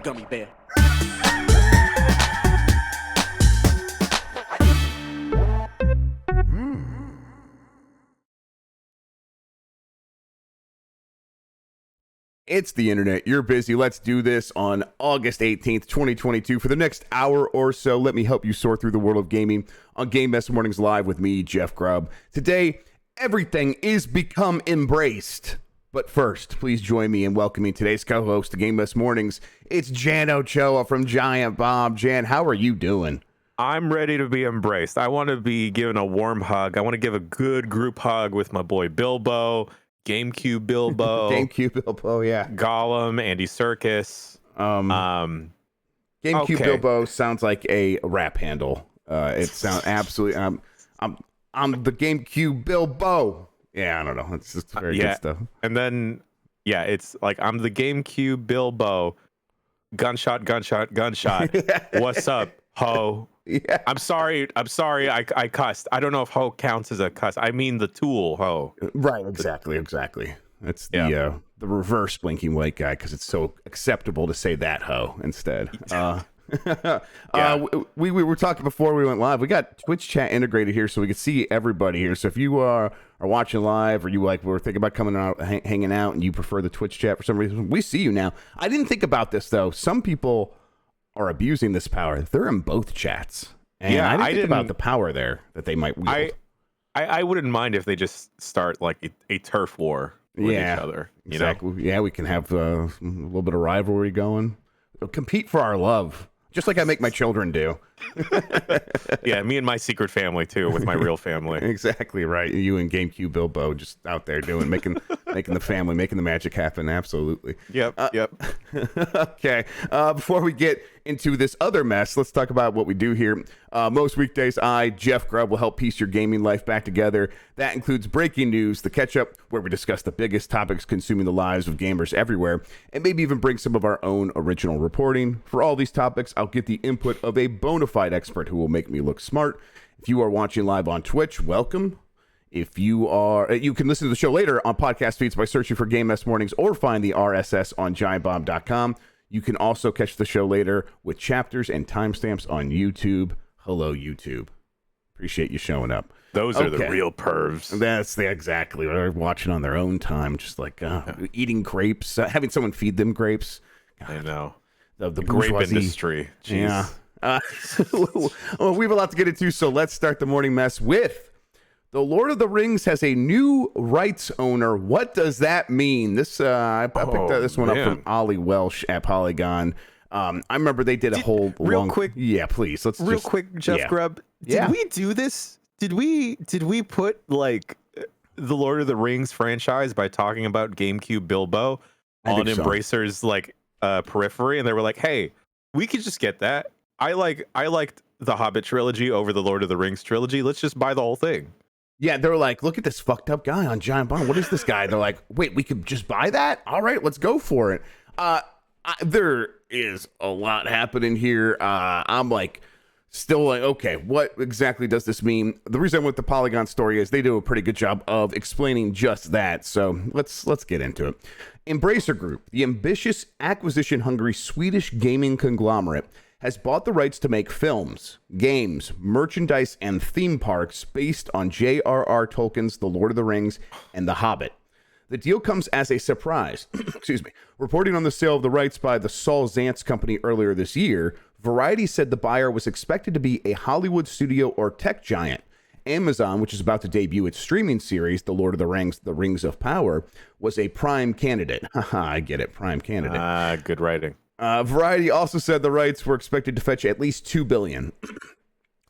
gummy bear. It's the internet. You're busy. Let's do this on August 18th, 2022. For the next hour or so, let me help you sort through the world of gaming on Game Mess Mornings Live with me, Jeff Grubb. Today, everything is become embraced. But first, please join me in welcoming today's co-host to Game Mess Mornings. It's Jan Ochoa from GameCube. Jan, how are you doing? I'm ready to be embraced. I want to be given a warm hug. I want to give a good group hug with my boy Bilbo, GameCube Bilbo, GameCube Bilbo, yeah. Gollum, Andy Serkis. GameCube okay. Bilbo sounds like a rap handle. It sounds absolutely. I'm the GameCube Bilbo. Yeah, I don't know. It's just very good stuff. And then, yeah, it's like I'm the GameCube Bilbo. Gunshot, gunshot, gunshot. What's up, ho? Yeah. I'm sorry. I cussed. I don't know if ho counts as a cuss. I mean the tool ho. Right. Exactly. That's the reverse blinking white guy because it's so acceptable to say that ho instead. We were talking before we went live. We got Twitch chat integrated here so we can see everybody here. So if you are watching live or you were thinking about coming out, hanging out, and you prefer the Twitch chat for some reason, we see you now. I didn't think about this though. Some people are abusing this power. They're in both chats. And I didn't think about the power there that they might wield. I wouldn't mind if they just start like a turf war with each other. Exactly. Know? Yeah, we can have a little bit of rivalry going. Compete for our love. Just like I make my children do. Yeah, me and my secret family too, with my real family. Exactly right. You and GameCube Bilbo just out there making the family, making the magic happen. Absolutely. Yep. Okay. Before we get into this other mess, let's talk about what we do here. Most weekdays, Jeff Grubb, will help piece your gaming life back together. That includes breaking news, the catch-up, where we discuss the biggest topics consuming the lives of gamers everywhere, and maybe even bring some of our own original reporting. For all these topics, I'll get the input of a bona fide expert who will make me look smart. If you are watching live on Twitch, welcome. If you are, you can listen to the show later on podcast feeds by searching for Game Mess Mornings or find the RSS on giantbomb.com. You can also catch the show later with chapters and timestamps on YouTube. Hello, YouTube. Appreciate you showing up. Those are the real pervs. That's exactly. They're watching on their own time, just like eating grapes, having someone feed them grapes. God, I know. The grape industry. Jeez. Yeah. Well, we have a lot to get into, so let's start the morning mess with The Lord of the Rings has a new rights owner. What does that mean? This I picked this one up from Ollie Welsh at Polygon. I remember they did a whole quick. Yeah, please. Let's real quick, Jeff Grubb. Did we do this? Did we put like the Lord of the Rings franchise by talking about GameCube Bilbo on Embracer's periphery, and they were like, "Hey, we could just get that. I liked the Hobbit trilogy over the Lord of the Rings trilogy. Let's just buy the whole thing." Yeah, they're like, look at this fucked up guy on Giant Bomb. What is this guy? They're like, wait, we could just buy that? All right, let's go for it. There is a lot happening here. I'm still like, okay, what exactly does this mean? The reason I went with the Polygon story is they do a pretty good job of explaining just that. So let's get into it. Embracer Group, the ambitious, acquisition-hungry Swedish gaming conglomerate, has bought the rights to make films, games, merchandise, and theme parks based on J.R.R. Tolkien's The Lord of the Rings and The Hobbit. The deal comes as a surprise. Excuse me. Reporting on the sale of the rights by the Saul Zaentz Company earlier this year, Variety said the buyer was expected to be a Hollywood studio or tech giant. Amazon, which is about to debut its streaming series, The Lord of the Rings, The Rings of Power, was a prime candidate. Haha, I get it. Prime candidate. Good writing. Variety also said the rights were expected to fetch at least $2 billion.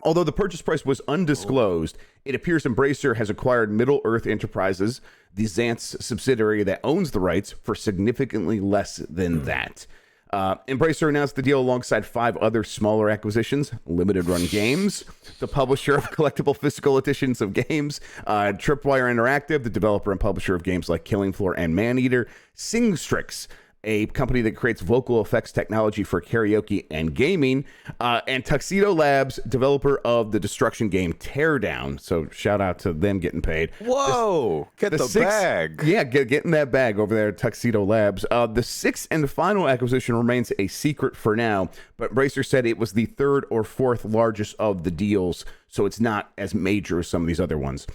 Although the purchase price was undisclosed, it appears Embracer has acquired Middle-earth Enterprises, the Zaentz subsidiary that owns the rights, for significantly less than that. Embracer announced the deal alongside 5 other smaller acquisitions: Limited Run Games, the publisher of collectible physical editions of games, Tripwire Interactive, the developer and publisher of games like Killing Floor and Maneater, Singstrix, a company that creates vocal effects technology for karaoke and gaming, and Tuxedo Labs, developer of the destruction game Teardown. So shout out to them getting paid. Whoa, get the bag. Yeah, getting that bag over there at Tuxedo Labs. The sixth and final acquisition remains a secret for now, but Embracer said it was the third or fourth largest of the deals, so it's not as major as some of these other ones.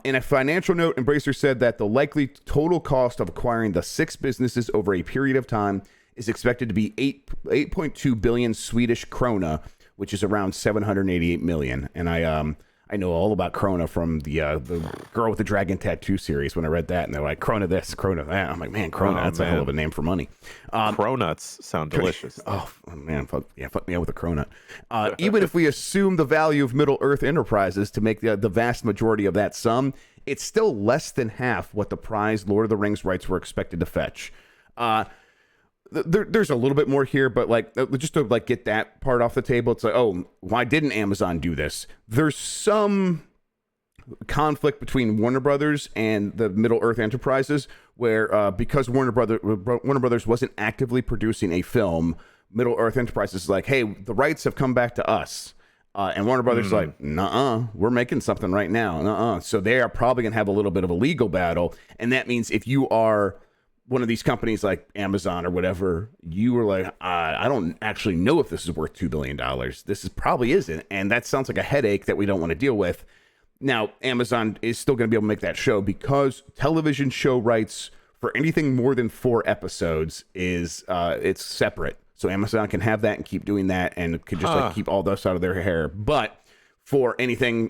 In a financial note, Embracer said that the likely total cost of acquiring the 6 businesses over a period of time is expected to be 8.2 billion Swedish krona, which is around 788 million. And I know all about krona from the Girl with the Dragon Tattoo series when I read that, and they're like, krona this, krona that. I'm like, man, krona, that's a hell of a name for money. Cronuts sound delicious. Oh, man, fuck me out with a cronut. Even if we assume the value of Middle-earth Enterprises to make the vast majority of that sum, it's still less than half what the prized Lord of the Rings rights were expected to fetch. There's a little bit more here, but like just to like get that part off the table, it's like, oh, why didn't Amazon do this? There's some conflict between Warner Brothers and the Middle-earth Enterprises, where because Warner Brothers wasn't actively producing a film, Middle-earth Enterprises is like, hey, the rights have come back to us. And Warner Brothers is like, nuh-uh, we're making something right now. Nuh-uh. So they are probably going to have a little bit of a legal battle. And that means if you are one of these companies like Amazon or whatever, you were like, I don't actually know if this is worth $2 billion. This probably isn't. And that sounds like a headache that we don't want to deal with. Now, Amazon is still going to be able to make that show because television show rights for anything more than 4 episodes is it's separate. So Amazon can have that and keep doing that and could just like keep all this out of their hair. But for anything,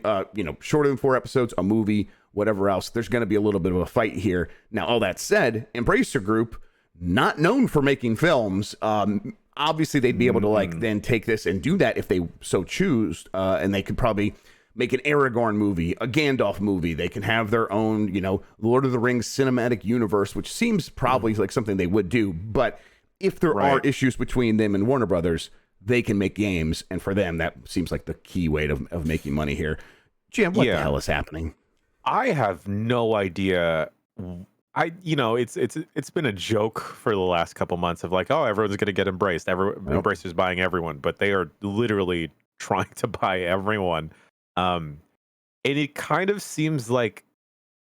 shorter than 4 episodes, a movie, whatever else, there's going to be a little bit of a fight here. Now, all that said, Embracer Group, not known for making films, obviously they'd be able to like then take this and do that if they so choose, and they could probably make an Aragorn movie, a Gandalf movie. They can have their own, Lord of the Rings cinematic universe, which seems probably like something they would do. But if there are issues between them and Warner Brothers, they can make games, and for them, that seems like the key way of making money here. Jim, what the hell is happening? I have no idea. It's been a joke for the last couple months of like, oh, everyone's going to get embraced. Embracer's buying everyone, but they are literally trying to buy everyone. And it kind of seems like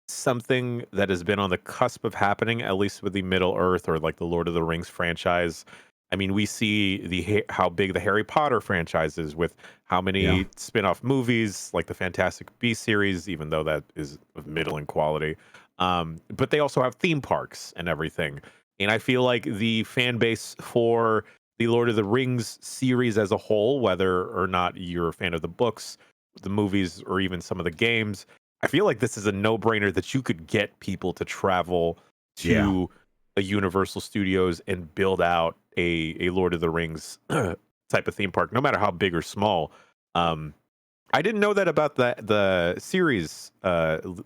something that has been on the cusp of happening, at least with the Middle-earth or like the Lord of the Rings franchise. I mean, we see how big the Harry Potter franchise is with how many spin-off movies, like the Fantastic Beasts series, even though that is of middling quality. But they also have theme parks and everything. And I feel like the fan base for the Lord of the Rings series as a whole, whether or not you're a fan of the books, the movies, or even some of the games, I feel like this is a no-brainer that you could get people to travel to a Universal Studios and build out a Lord of the Rings type of theme park, no matter how big or small. I didn't know that about the series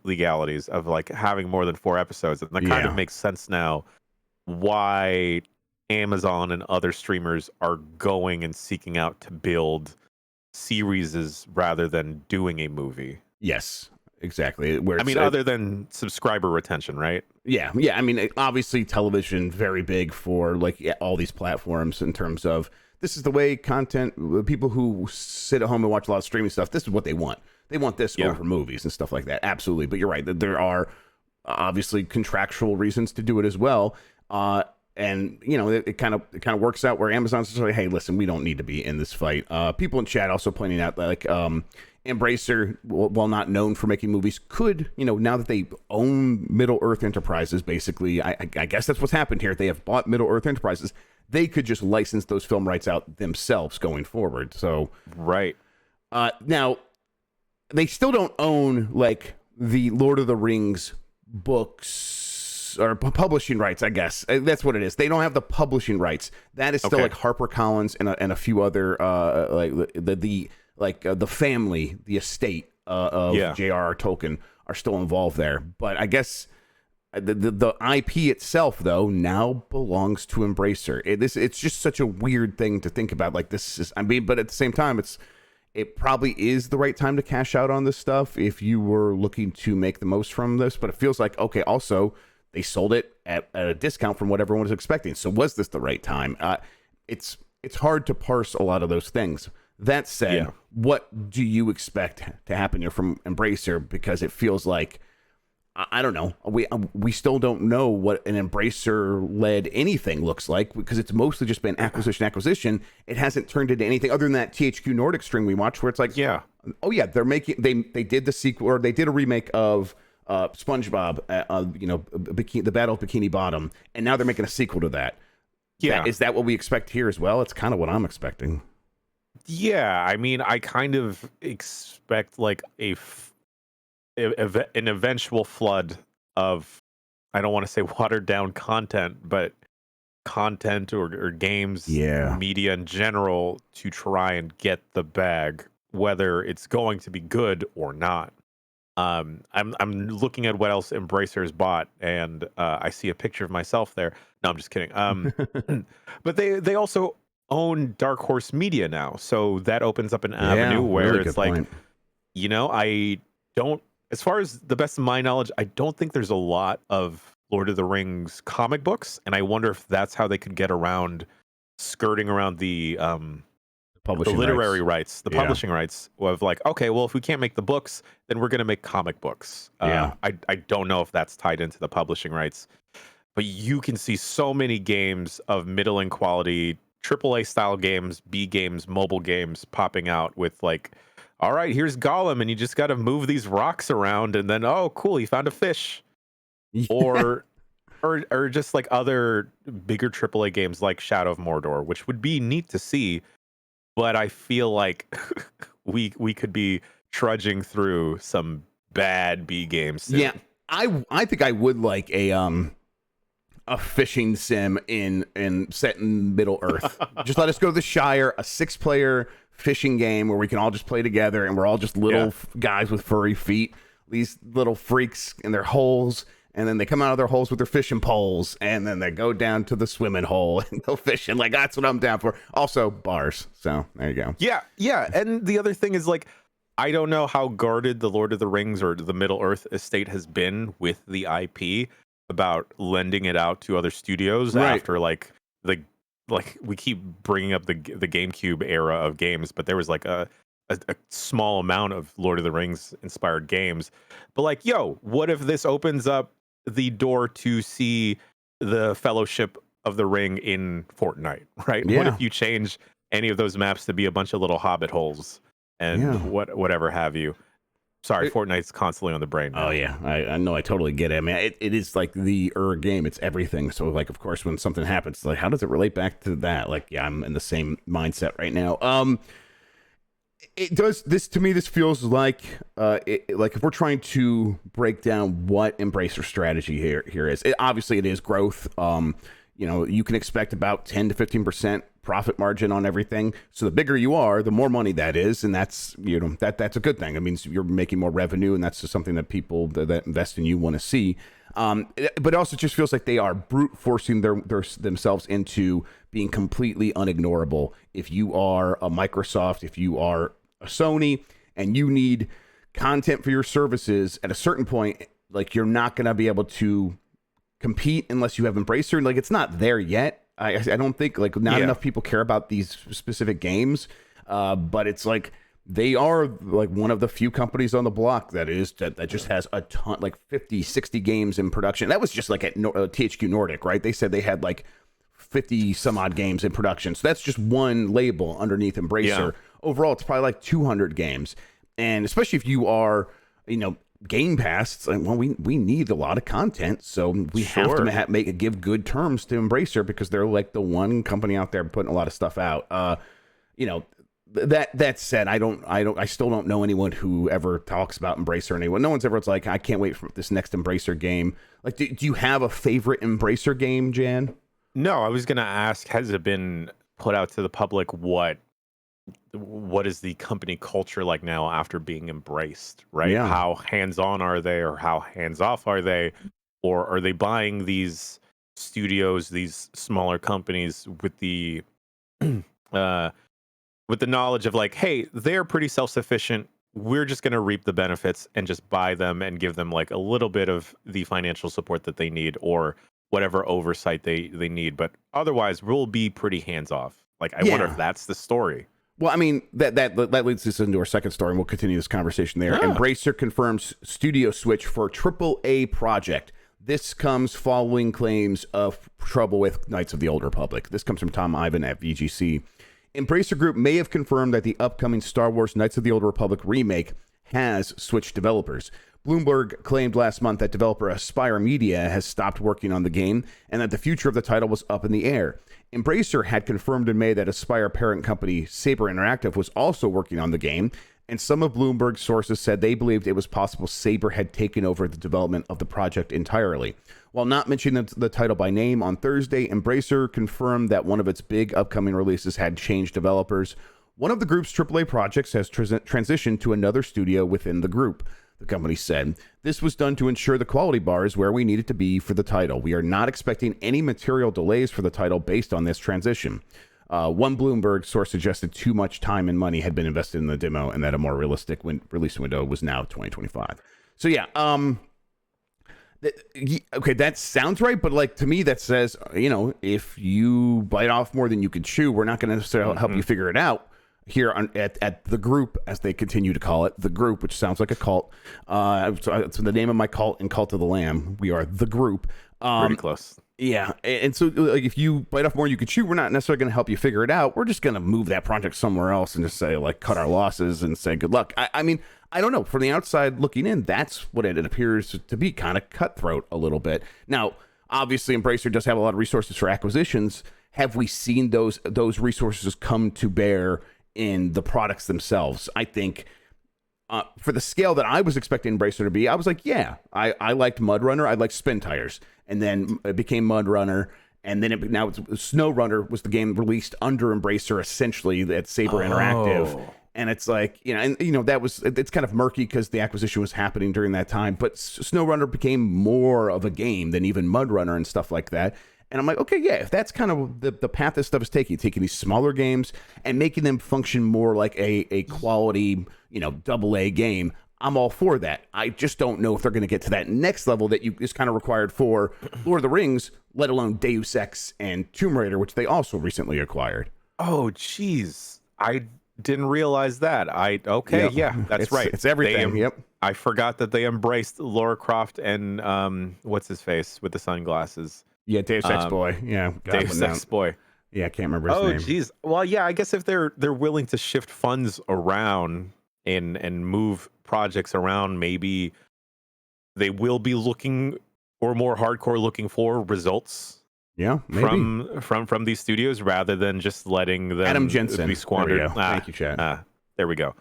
legalities of like having more than 4 episodes, and that kind of makes sense now why Amazon and other streamers are going and seeking out to build series rather than doing a movie. Yes, exactly. Other than subscriber retention, right? Yeah. I mean, obviously television, very big for like all these platforms in terms of this is the way content, people who sit at home and watch a lot of streaming stuff, this is what they want. They want this over movies and stuff like that. Absolutely. But you're right. There are obviously contractual reasons to do it as well. And it kind of works out where Amazon's just like, hey, listen, we don't need to be in this fight. People in chat also pointing out that like Embracer, while not known for making movies, could, now that they own Middle-earth Enterprises, basically, I guess that's what's happened here. They have bought Middle-earth Enterprises. They could just license those film rights out themselves going forward. So now they still don't own like the Lord of the Rings books or publishing rights, I guess. That's what it is. They don't have the publishing rights. That is still like HarperCollins and a few other the family, the estate of J.R.R. Tolkien are still involved there. But I guess the IP itself, though, now belongs to Embracer. It's just such a weird thing to think about. Like this is, but at the same time, it probably is the right time to cash out on this stuff if you were looking to make the most from this. But it feels like, okay, also they sold it at a discount from what everyone was expecting. So was this the right time? It's hard to parse a lot of those things. That said, what do you expect to happen here from Embracer? Because it feels like, I don't know. We still don't know what an Embracer-led anything looks like, because it's mostly just been acquisition. It hasn't turned into anything other than that THQ Nordic string we watched, where it's like, they're making they did the sequel, or they did a remake of SpongeBob, the Battle of Bikini Bottom, and now they're making a sequel to that. Yeah, is that what we expect here as well? It's kind of what I'm expecting. Yeah, I mean, I kind of expect like an eventual flood of, I don't want to say watered down content, but content or games, media in general, to try and get the bag, whether it's going to be good or not. I'm looking at what else Embracer's bought, and I see a picture of myself there. No, I'm just kidding. But they also own Dark Horse Media now, so that opens up an avenue where it's like, point. I don't, as far as the best of my knowledge, I don't think there's a lot of Lord of the Rings comic books, and I wonder if that's how they could get around, skirting around the literary rights, the publishing rights, of like, okay, well, if we can't make the books, then we're going to make comic books. I don't know if that's tied into the publishing rights, but you can see so many games of middling quality, AAA style games, B games, mobile games popping out with like, all right, here's Gollum, and you just got to move these rocks around, and then, oh, cool, you found a fish. Or just like other bigger AAA games like Shadow of Mordor, which would be neat to see, but I feel like we could be trudging through some bad B games soon. Yeah, I think I would like a fishing sim set in Middle Earth. Just let us go to the Shire, a 6-player fishing game where we can all just play together, and we're all just little guys with furry feet, these little freaks in their holes, and then they come out of their holes with their fishing poles, and then they go down to the swimming hole and go fishing. Like, that's what I'm down for. Also bars, so there you go. Yeah, and the other thing is, like, I don't know how guarded the Lord of the Rings or the Middle Earth estate has been with the IP about lending it out to other studios after like we keep bringing up the GameCube era of games, but there was like a small amount of Lord of the Rings inspired games. But like, what if this opens up the door to see the Fellowship of the Ring in Fortnite, right? What if you change any of those maps to be a bunch of little hobbit holes and whatever have you? Sorry, Fortnite's constantly on the brain now. Oh, yeah. I know. I totally get it. I mean, it is like the game. It's everything. So, like, of course, when something happens, like, how does it relate back to that? Like, yeah, I'm in the same mindset right now. It does this to me. This feels like, like if we're trying to break down what Embracer strategy here is, obviously it is growth. You can expect about 10 to 15% profit margin on everything. So the bigger you are, the more money that is, and that's that's a good thing. It means you're making more revenue, and that's just something that people that invest in you want to see. But it also just feels like they are brute forcing themselves into being completely unignorable. If you are a Microsoft, if you are a Sony, and you need content for your services, at a certain point, like, you're not going to be able to compete unless you have Embracer. Like, it's not there yet. I don't think, like, not enough people care about these specific games, but it's like they are like one of the few companies on the block that just has a ton, like 50, 60 games in production. That was just like at THQ Nordic, right? They said they had like 50 some odd games in production. So that's just one label underneath Embracer. Overall, it's probably like 200 games. And especially if you are, Game Pass, it's like, well, we need a lot of content, so we have to give good terms to Embracer, because they're like the one company out there putting a lot of stuff out. That said, I still don't know anyone who ever talks about Embracer or anyone. No one's ever like, I can't wait for this next Embracer game. Like, do you have a favorite Embracer game, Jan? No, I was gonna ask, has it been put out to the public what is the company culture like now after being embraced, right? How hands-on are they, or how hands-off are they, or are they buying these studios, these smaller companies with the knowledge of like, hey, they're pretty self-sufficient, we're just going to reap the benefits and just buy them and give them like a little bit of the financial support that they need or whatever oversight they need. But otherwise, we'll be pretty hands off. Like, I wonder if that's the story. Well, I mean, that leads us into our second story, and we'll continue this conversation there. Yeah. Embracer confirms studio switch for AAA project. This comes following claims of trouble with Knights of the Old Republic. This comes from Tom Ivan at VGC. Embracer Group may have confirmed that the upcoming Star Wars Knights of the Old Republic remake has switched developers. Bloomberg claimed last month that developer Aspire Media has stopped working on the game and that the future of the title was up in the air. Embracer had confirmed in May that Aspire parent company Saber Interactive was also working on the game, and some of Bloomberg's sources said they believed it was possible Saber had taken over the development of the project entirely. While not mentioning the title by name, on Thursday, Embracer confirmed that one of its big upcoming releases had changed developers. One of the group's AAA projects has transitioned to another studio within the group, the company said. This was done to ensure the quality bar is where we need it to be for the title. We are not expecting any material delays for the title based on this transition. One Bloomberg source suggested too much time and money had been invested in the demo and that a more realistic release window was now 2025. So yeah, okay, that sounds right, but like to me that says, if you bite off more than you can chew, we're not going to necessarily help you figure it out here at the group, as they continue to call it, the group, which sounds like a cult. It's the name of my cult and Cult of the Lamb. We are the group. Pretty close. Yeah, and so like if you bite off more than you can chew, we're not necessarily going to help you figure it out. We're just going to move that project somewhere else and just say like cut our losses and say good luck. I mean, I don't know. From the outside looking in, that's what it appears to be, kind of cutthroat a little bit. Now, obviously, Embracer does have a lot of resources for acquisitions. Have we seen those resources come to bear in the products themselves? I think for the scale that I was expecting Embracer to be, I was like, yeah, I liked Mud Runner. I liked Spin Tires. And then it became Mud Runner. And then now it's Snow Runner was the game released under Embracer, essentially, at Saber Interactive. And it's like, it's kind of murky because the acquisition was happening during that time. But Snow Runner became more of a game than even Mud Runner and stuff like that. And I'm like, okay, yeah, if that's kind of the path this stuff is taking these smaller games and making them function more like a quality, AA game, I'm all for that. I just don't know if they're going to get to that next level that is kind of required for Lord of the Rings, let alone Deus Ex and Tomb Raider, which they also recently acquired. Oh, geez. I didn't realize that. Yeah, that's right. It's everything. I forgot that they embraced Lara Croft and what's his face with the sunglasses. Yeah, Deus Ex Boy. Yeah, Deus Ex Boy. Yeah, I can't remember his name. Oh, geez. Well, yeah, I guess if they're willing to shift funds around and move projects around, maybe they will be looking or more hardcore looking for results. Yeah, maybe. from these studios rather than just letting them Adam Jensen be squandered. Thank you, Chad. There we go.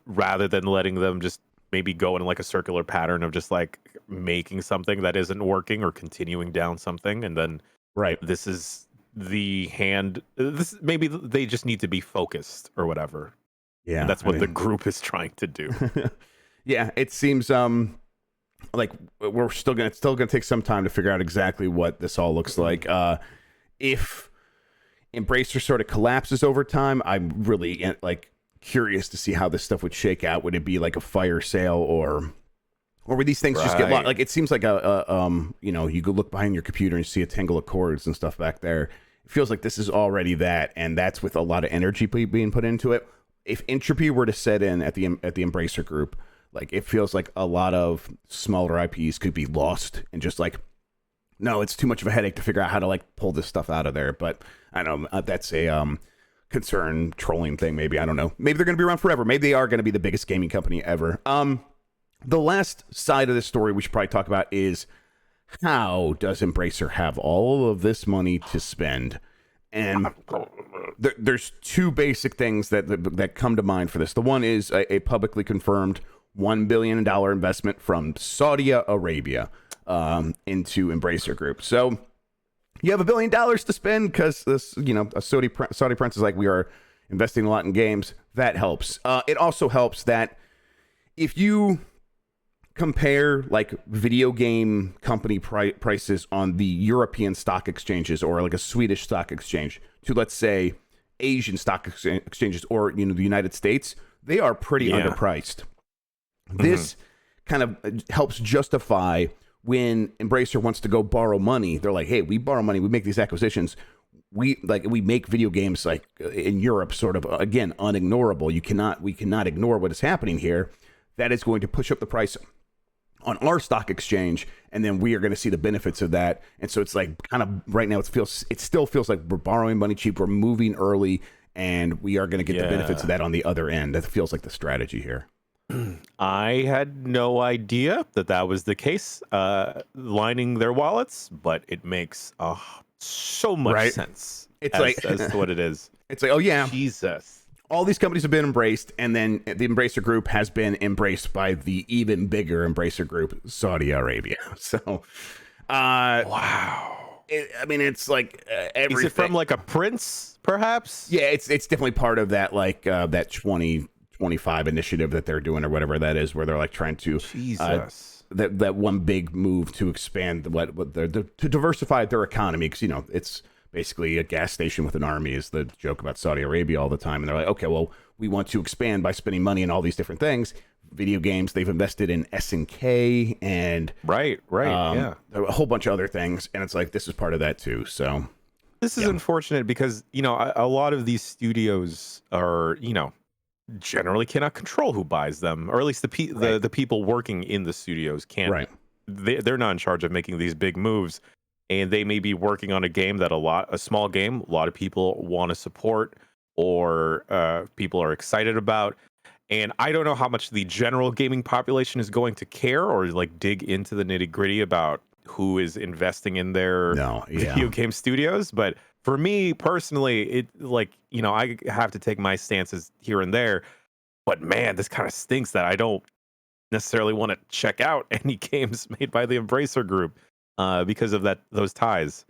Rather than letting them just maybe go in like a circular pattern of just like making something that isn't working or continuing down something, and then this is the hand. This maybe they just need to be focused or whatever. Yeah, and that's what the group is trying to do. Yeah, it seems like we're still gonna take some time to figure out exactly what this all looks like. If Embracer sort of collapses over time, I'm really curious to see how this stuff would shake out. Would it be like a fire sale, or would these things just get lost? Like it seems like you could look behind your computer and see a tangle of cords and stuff back there. It feels like this is already that, and that's with a lot of energy being put into it. If entropy were to set in at the Embracer group, like it feels like a lot of smaller IPs could be lost and just like, no, it's too much of a headache to figure out how to like pull this stuff out of there. But I don't know, that's a concern trolling thing. Maybe, I don't know. Maybe they're going to be around forever. Maybe they are going to be the biggest gaming company ever. The last side of this story we should probably talk about is how does Embracer have all of this money to spend? And there's two basic things that come to mind for this. The one is a publicly confirmed $1 billion investment from Saudi Arabia into Embracer Group. So you have $1 billion to spend because this, a Saudi prince is like, we are investing a lot in games. That helps. It also helps that if you compare like video game company prices on the European stock exchanges or like a Swedish stock exchange to, let's say, Asian stock exchanges or the United States, they are pretty underpriced. This kind of helps justify when Embracer wants to go borrow money. They're like, hey, we borrow money, we make these acquisitions. We make video games like in Europe sort of, again, unignorable. We cannot ignore what is happening here. That is going to push up the price on our stock exchange, and then we are going to see the benefits of that. And so it's like kind of right now it still feels like we're borrowing money cheap, we're moving early, and we are going to get the benefits of that on the other end. That feels like the strategy here. I had no idea that was the case, lining their wallets, but it makes so much sense. It's as to what it is. It's like, oh yeah, Jesus. All these companies have been embraced, and then the Embracer Group has been embraced by the even bigger Embracer Group, Saudi Arabia. So, wow. It's like everything. Is it from like a prince, perhaps? Yeah, it's definitely part of that, like that 2025 initiative that they're doing or whatever that is, where they're like trying to that one big move to expand to diversify their economy, because it's basically a gas station with an army is the joke about Saudi Arabia all the time. And they're like, okay, well, we want to expand by spending money in all these different things. Video games, they've invested in SNK and right, a whole bunch of other things. And it's like, this is part of that too. So this is unfortunate because, a lot of these studios are, generally cannot control who buys them, or at least the people working in the studios can't. Right. They're not in charge of making these big moves. And they may be working on a game that a small game, a lot of people want to support or people are excited about. And I don't know how much the general gaming population is going to care or like dig into the nitty gritty about who is investing in their video game studios. But for me personally, I have to take my stances here and there. But man, this kind of stinks that I don't necessarily want to check out any games made by the Embracer Group. Because of those ties.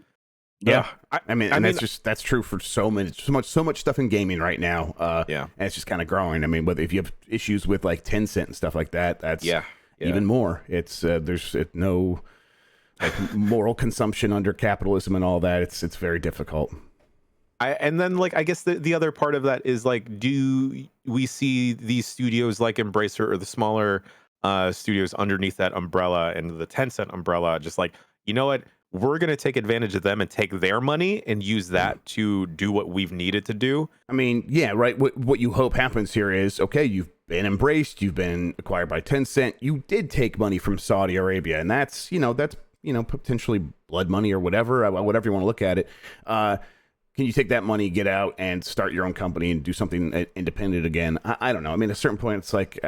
Yeah. That's true for so much stuff in gaming right now. And it's just kind of growing. Whether if you have issues with like Tencent and stuff like that, that's even more. It's there's no like moral consumption under capitalism and all that. It's very difficult. And then I guess the other part of that is like, do we see these studios like Embracer or the smaller studios underneath that umbrella and the Tencent umbrella, just like, you know what, we're going to take advantage of them and take their money and use that to do what we've needed to do. Right. What you hope happens here is, okay, you've been embraced, you've been acquired by Tencent, you did take money from Saudi Arabia, and that's potentially blood money or whatever you want to look at it. Can you take that money, get out, and start your own company and do something independent again? I don't know. At a certain point, it's like...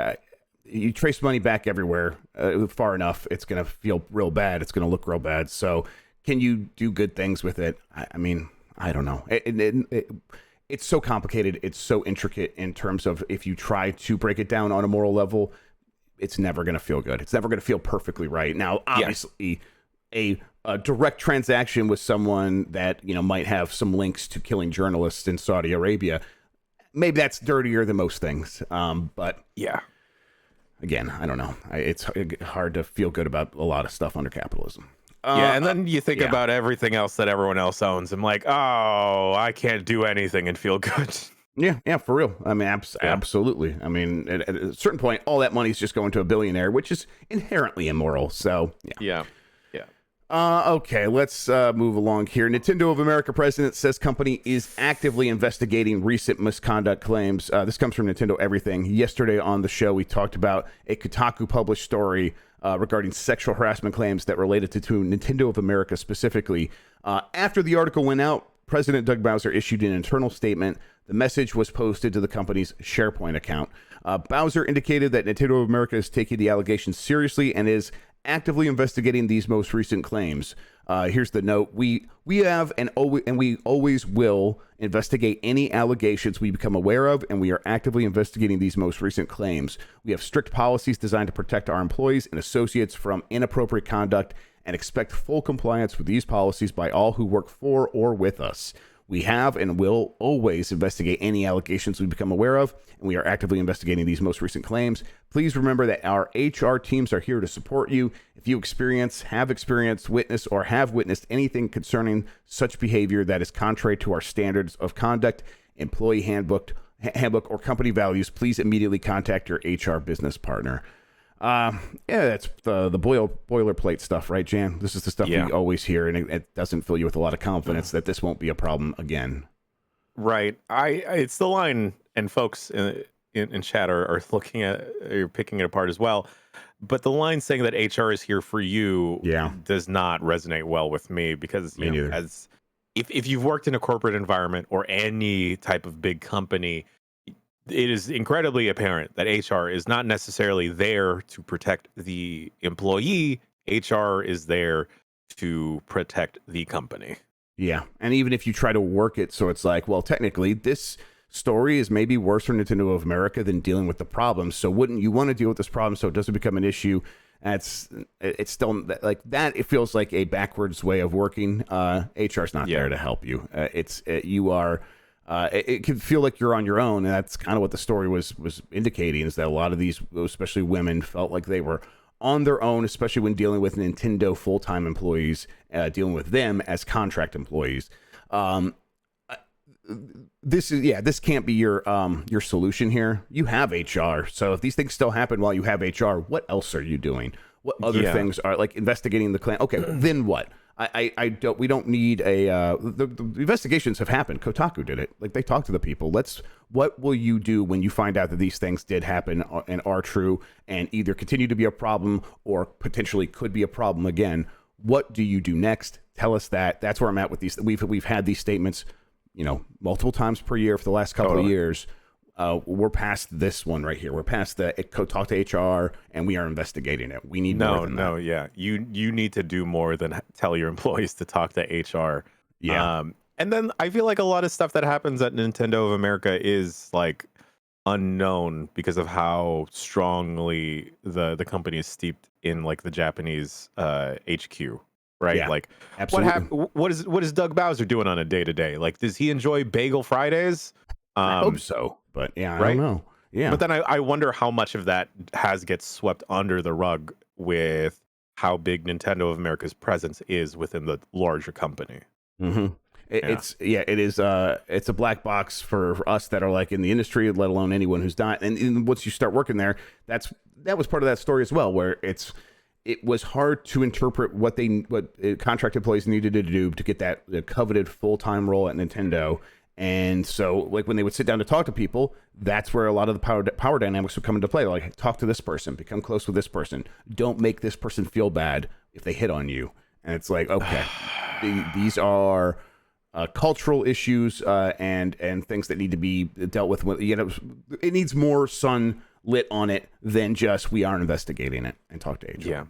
you trace money back everywhere far enough, it's going to feel real bad. It's going to look real bad. So can you do good things with it? I don't know. It's so complicated. It's so intricate in terms of if you try to break it down on a moral level, it's never going to feel good. It's never going to feel perfectly right. Now, obviously, a direct transaction with someone that, might have some links to killing journalists in Saudi Arabia, maybe that's dirtier than most things. But yeah. Again, I don't know. It's hard to feel good about a lot of stuff under capitalism. And then you think about everything else that everyone else owns. I'm like, oh, I can't do anything and feel good. Yeah, for real. Absolutely. At a certain point, all that money is just going to a billionaire, which is inherently immoral. So, yeah. Okay, let's move along here. Nintendo of America president says company is actively investigating recent misconduct claims. This comes from Nintendo Everything. Yesterday on the show, we talked about a Kotaku published story regarding sexual harassment claims that related to Nintendo of America specifically. After the article went out, President Doug Bowser issued an internal statement. The message was posted to the company's SharePoint account. Bowser indicated that Nintendo of America is taking the allegations seriously and is actively investigating these most recent claims. Here's the note. We have and we always will investigate any allegations we become aware of, and we are actively investigating these most recent claims. We have strict policies designed to protect our employees and associates from inappropriate conduct and expect full compliance with these policies by all who work for or with us. We have and will always investigate any allegations we become aware of, and we are actively investigating these most recent claims. Please remember that our HR teams are here to support you. If you have experienced, witnessed, or have witnessed anything concerning such behavior that is contrary to our standards of conduct, employee handbook, handbook or company values, please immediately contact your HR business partner. Yeah, that's the boilerplate stuff, right, Jan? This is the stuff we always hear, and it doesn't fill you with a lot of confidence that this won't be a problem again. Right. It's the line, and folks in chat are looking at, you're picking it apart as well. But the line saying that HR is here for you does not resonate well with me, because as if you've worked in a corporate environment or any type of big company, it is incredibly apparent that HR is not necessarily there to protect the employee. HR is there to protect the company. Yeah. And even if you try to work it so it's like, well, technically this story is maybe worse for Nintendo of America than dealing with the problem. So wouldn't you want to deal with this problem so it doesn't become an issue? It's still like that. It feels like a backwards way of working. HR's not there to help you. It can feel like you're on your own, and that's kind of what the story was indicating, is that a lot of these, especially women, felt like they were on their own, especially when dealing with Nintendo full-time employees, dealing with them as contract employees. This can't be your solution here. You have HR, so if these things still happen while you have HR, what else are you doing? What other things are, like, investigating the clan? Okay, then what? We don't need the investigations have happened. Kotaku did it. Like, they talked to the people. What will you do when you find out that these things did happen and are true and either continue to be a problem or potentially could be a problem again? What do you do next? Tell us that. That's where I'm at with these. We've had these statements, multiple times per year for the last couple of years. We're past this one right here. We're past talk to HR, and we are investigating it. We need more than that. Yeah. You need to do more than tell your employees to talk to HR. Yeah. And then I feel like a lot of stuff that happens at Nintendo of America is like unknown because of how strongly the company is steeped in like the Japanese HQ. Right? Yeah, like absolutely. What is Doug Bowser doing on a day-to-day? Like, does he enjoy Bagel Fridays? I hope so, but I don't know. Yeah. But then I wonder how much of that gets swept under the rug with how big Nintendo of America's presence is within the larger company. Mm-hmm. It's a black box for us that are like in the industry, let alone anyone who's not. And once you start working there, that was part of that story as well, where it was hard to interpret what contract employees needed to do to get that coveted full-time role at Nintendo. And so, like, when they would sit down to talk to people, that's where a lot of the power dynamics would come into play. They're like, talk to this person, become close with this person. Don't make this person feel bad if they hit on you. And it's like, okay, these are cultural issues and things that need to be dealt with. It needs more sun lit on it than just we are investigating it, and talk to HR. Yeah.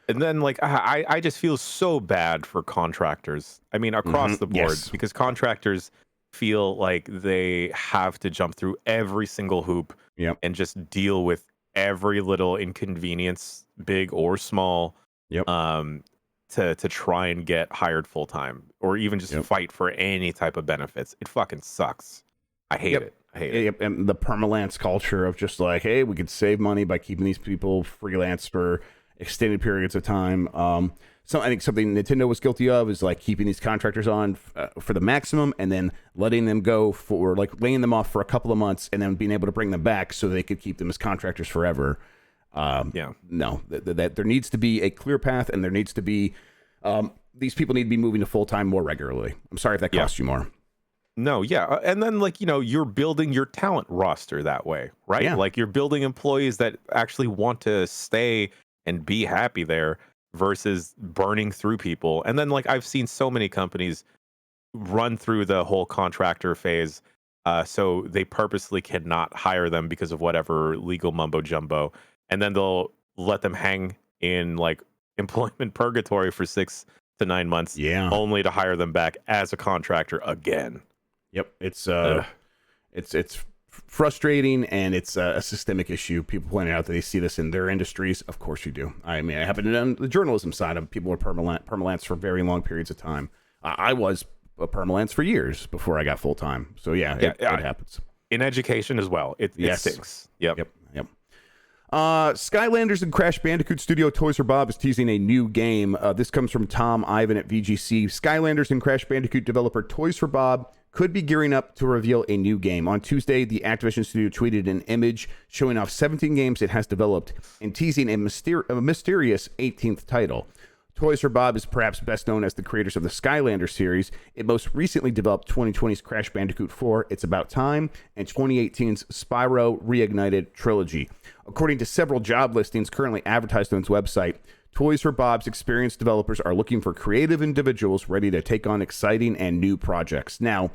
And then, like, I just feel so bad for contractors. I mean, across the board, because contractors feel like they have to jump through every single hoop and just deal with every little inconvenience, big or small, to try and get hired full time, or even just fight for any type of benefits. It fucking sucks. I hate it. And the permalance culture of just like, hey, we could save money by keeping these people freelance for extended periods of time. So I think something Nintendo was guilty of is like keeping these contractors on for the maximum and then letting them go for, like, laying them off for a couple of months and then being able to bring them back so they could keep them as contractors forever. No, that there needs to be a clear path, and there needs to be these people need to be moving to full-time more regularly. I'm sorry if that costs you more. No, and then, like, you're building your talent roster that way, right? Yeah. Like, you're building employees that actually want to stay and be happy there versus burning through people. And then, like, I've seen so many companies run through the whole contractor phase, so they purposely cannot hire them because of whatever legal mumbo jumbo, and then they'll let them hang in, like, employment purgatory for 6 to 9 months, only to hire them back as a contractor again. Yep, it's frustrating, and it's a systemic issue. People point out that they see this in their industries. Of course you do. I mean, it happened on the journalism side of people were permalance for very long periods of time. I was a permalance for years before I got full time. So it happens. In education as well. It stinks. Yep. Skylanders and Crash Bandicoot studio Toys for Bob is teasing a new game. This comes from Tom Ivan at VGC. Skylanders and Crash Bandicoot developer Toys for Bob could be gearing up to reveal a new game. On Tuesday, the Activision studio tweeted an image showing off 17 games it has developed and teasing a mysterious 18th title. Toys for Bob is perhaps best known as the creators of the Skylanders series. It most recently developed 2020's Crash Bandicoot 4, It's About Time, and 2018's Spyro Reignited trilogy. According to several job listings currently advertised on its website, Toys for Bob's experienced developers are looking for creative individuals ready to take on exciting and new projects. Now,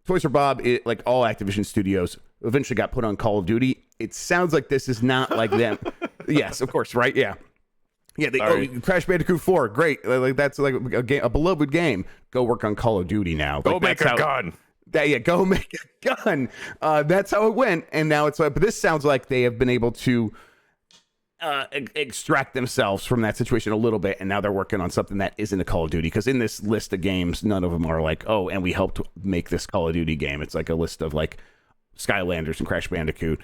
Toys for Bob, like all Activision studios, eventually got put on Call of Duty. It sounds like this is not like them. Yes, of course, right? Yeah. Yeah, Crash Bandicoot 4, great. Like that's like a beloved game. Go work on Call of Duty now. Go make a gun. Go make a gun. That's how it went. And now it's like, but this sounds like they have been able to extract themselves from that situation a little bit, and now they're working on something that isn't a Call of Duty. Because in this list of games, none of them are like, oh, and we helped make this Call of Duty game. It's like a list of like Skylanders and Crash Bandicoot.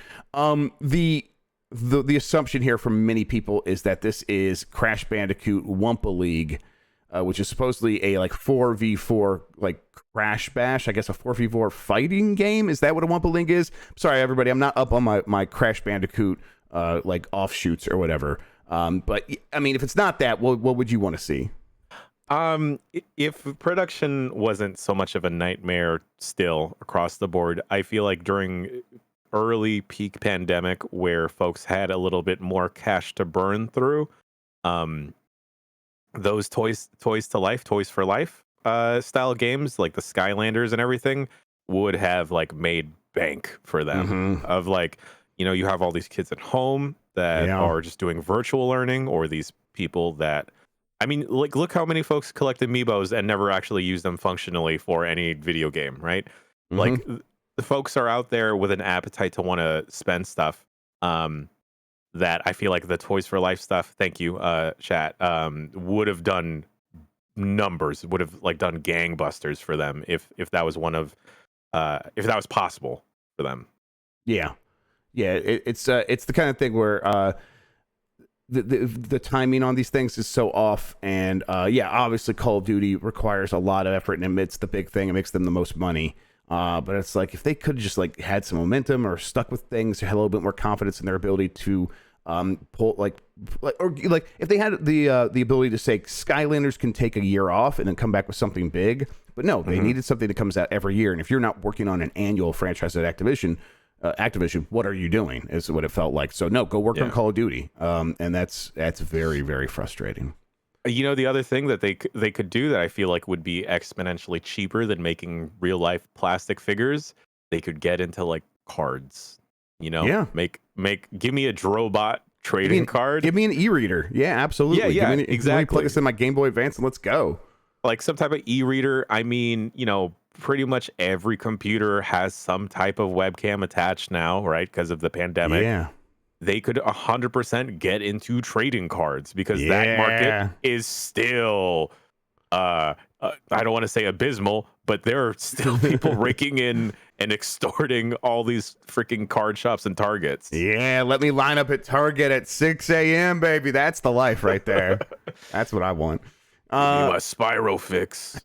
The assumption here from many people is that this is Crash Bandicoot Wumpa League, which is supposedly a like 4v4 like Crash Bash, I guess a 4v4 fighting game. Is that what a Wumpa League is? Sorry, everybody, I'm not up on my Crash Bandicoot like offshoots or whatever. But I mean, if it's not that, what would you want to see? If production wasn't so much of a nightmare still across the board, I feel like during early peak pandemic where folks had a little bit more cash to burn through, those toys for life style games like the Skylanders and everything would have like made bank for them. Of like, you know, you have all these kids at home that are just doing virtual learning, or these people that, I mean, like, look how many folks collect amiibos and never actually use them functionally for any video game, right? Like, the folks are out there with an appetite to want to spend stuff that I feel like the Toys for Life stuff, thank you, chat, would have done numbers, would have like done gangbusters for them if that was if that was possible for them. Yeah. It's the kind of thing where the timing on these things is so off, and obviously Call of Duty requires a lot of effort, and it's the big thing. It makes them the most money. But it's like if they could just like had some momentum or stuck with things, or had a little bit more confidence in their ability to pull like if they had the ability to say Skylanders can take a year off and then come back with something big. But no, they needed something that comes out every year. And if you're not working on an annual franchise at Activision, what are you doing? Is what it felt like. So no, go work on Call of Duty. And that's very, very frustrating. You know, the other thing that they could do that I feel like would be exponentially cheaper than making real life plastic figures, they could get into like cards. You know, give me a Drobot trading card. Give me an e-reader. Yeah, absolutely. Yeah, exactly. Let me plug this in my Game Boy Advance and let's go. Like some type of e-reader. I mean, you know, pretty much every computer has some type of webcam attached now, right? Because of the pandemic. Yeah. They could 100% get into trading cards because that market is still, I don't want to say abysmal, but there are still people raking in and extorting all these freaking card shops and Targets. Yeah, let me line up at Target at 6 a.m., baby. That's the life right there. That's what I want. Give me my Spyro fix.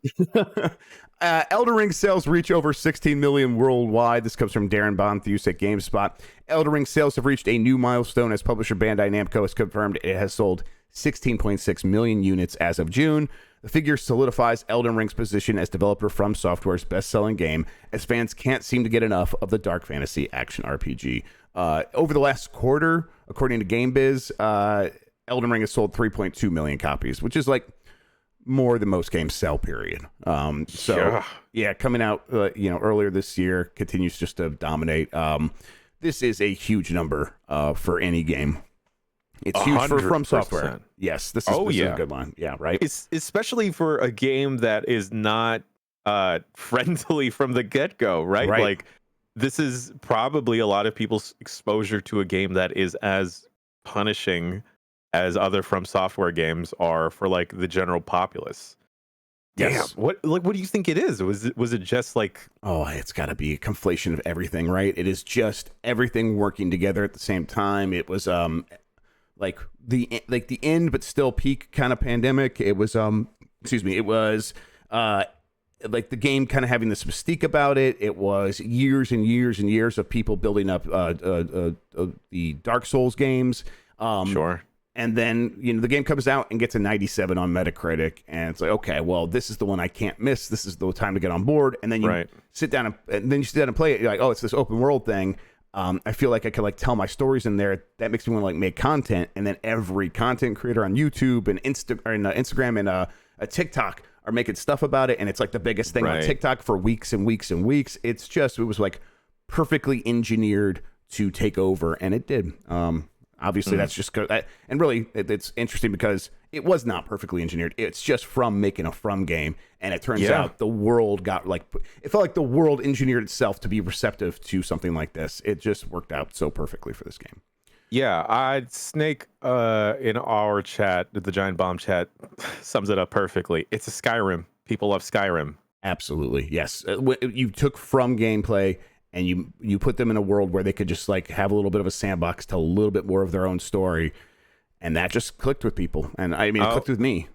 Elden Ring sales reach over 16 million worldwide. This comes from Darren Bontheus at GameSpot. Elden Ring sales have reached a new milestone as publisher Bandai Namco has confirmed it has sold 16.6 million units as of June. The figure solidifies Elden Ring's position as developer From Software's best-selling game, as fans can't seem to get enough of the dark fantasy action RPG. Over the last quarter, according to GameBiz, Elden Ring has sold 3.2 million copies, which is like more than most games sell, period. Coming out earlier this year, continues just to dominate. This is a huge number for any game. It's huge for From Software. Yes, this is a good one. Yeah, right. It's especially for a game that is not friendly from the get-go, right? Like, this is probably a lot of people's exposure to a game that is as punishing as other From Software games are for like the general populace. Yes. Damn. What do you think it is? Was it just like, it's got to be a conflation of everything, right? It is just everything working together at the same time. It was like the end but still peak kind of pandemic. It was it was like the game kind of having this mystique about it. It was years and years and years of people building up the Dark Souls games. Sure. And then, the game comes out and gets a 97 on Metacritic. And it's like, okay, well, this is the one I can't miss. This is the time to get on board. And then you sit down and play it. You're like, oh, it's this open world thing. I feel like I could like tell my stories in there. That makes me want to like make content. And then every content creator on YouTube and Instagram and TikTok are making stuff about it. And it's like the biggest thing on TikTok for weeks and weeks and weeks. It was like perfectly engineered to take over. And it did. Obviously, that's just good. And really, it's interesting because it was not perfectly engineered. It's just from making a From game. And it turns out the world got it felt like the world engineered itself to be receptive to something like this. It just worked out so perfectly for this game. Yeah, Snake in our chat, the Giant Bomb chat, sums it up perfectly. It's a Skyrim. People love Skyrim. Absolutely. Yes. You took From gameplay and you put them in a world where they could just like have a little bit of a sandbox, tell a little bit more of their own story, and that just clicked with people. And I mean, it clicked with me.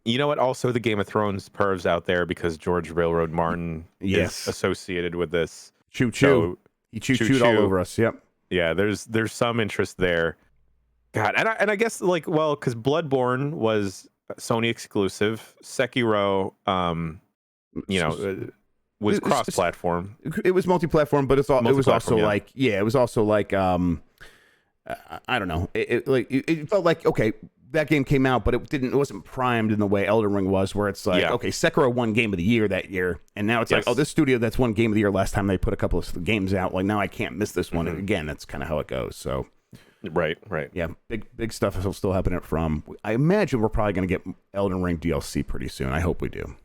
You know what? Also, the Game of Thrones pervs out there because George Railroad Martin is associated with this. Choo choo. So, he choo-chooed all over us. Yep. Yeah, there's some interest there. God, and I guess because Bloodborne was Sony exclusive. Sekiro, was cross-platform. It was multi-platform, but it was also like I don't know. It felt like, okay, that game came out, but it wasn't primed in the way Elden Ring was, where it's like, okay, Sekiro won Game of the Year that year, and now it's like, oh, this studio that's won Game of the Year last time they put a couple of games out, like now I can't miss this one. Again, that's kind of how it goes. So, right, yeah, big stuff is still happening from. I imagine we're probably going to get Elden Ring DLC pretty soon. I hope we do.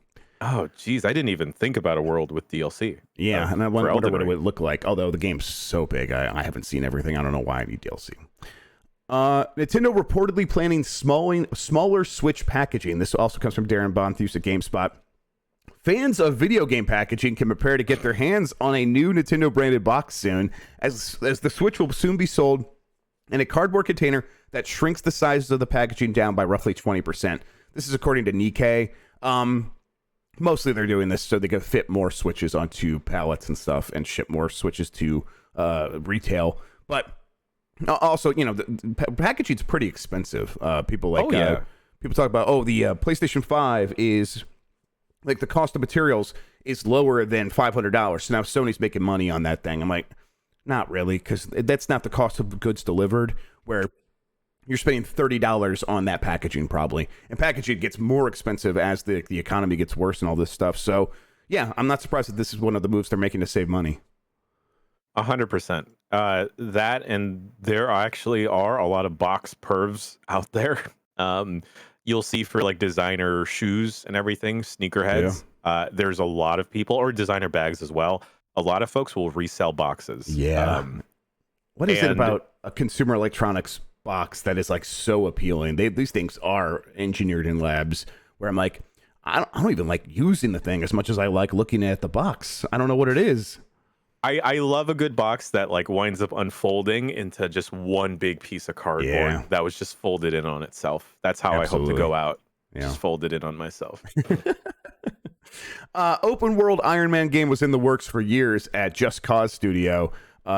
Oh, geez, I didn't even think about a world with DLC. Yeah, and I wonder what it would look like. Although the game's so big, I haven't seen everything. I don't know why I need DLC. Nintendo reportedly planning smaller Switch packaging. This also comes from Darren Bonthus at GameSpot. Fans of video game packaging can prepare to get their hands on a new Nintendo-branded box soon, as the Switch will soon be sold in a cardboard container that shrinks the size of the packaging down by roughly 20%. This is according to Nikkei. Mostly they're doing this so they can fit more Switches onto pallets and stuff and ship more Switches to retail. But also, the packaging's pretty expensive. People talk about, the PlayStation 5 is like the cost of materials is lower than $500. So now Sony's making money on that thing. I'm like, not really, because that's not the cost of the goods delivered, where you're spending $30 on that packaging probably. And packaging gets more expensive as the economy gets worse and all this stuff. So, yeah, I'm not surprised that this is one of the moves they're making to save money. 100%. That, and there actually are a lot of box pervs out there. You'll see for like designer shoes and everything, sneakerheads. Yeah. There's a lot of people, or designer bags as well. A lot of folks will resell boxes. Yeah. What is it about a consumer electronics box that is like so appealing? These things are engineered in labs where I'm like, I don't even like using the thing as much as I like looking at the box. I don't know what it is. I love a good box that like winds up unfolding into just one big piece of cardboard that was just folded in on itself. That's how I hope to go out. Just fold it in on myself. Open world Iron Man game was in the works for years at Just Cause Studio.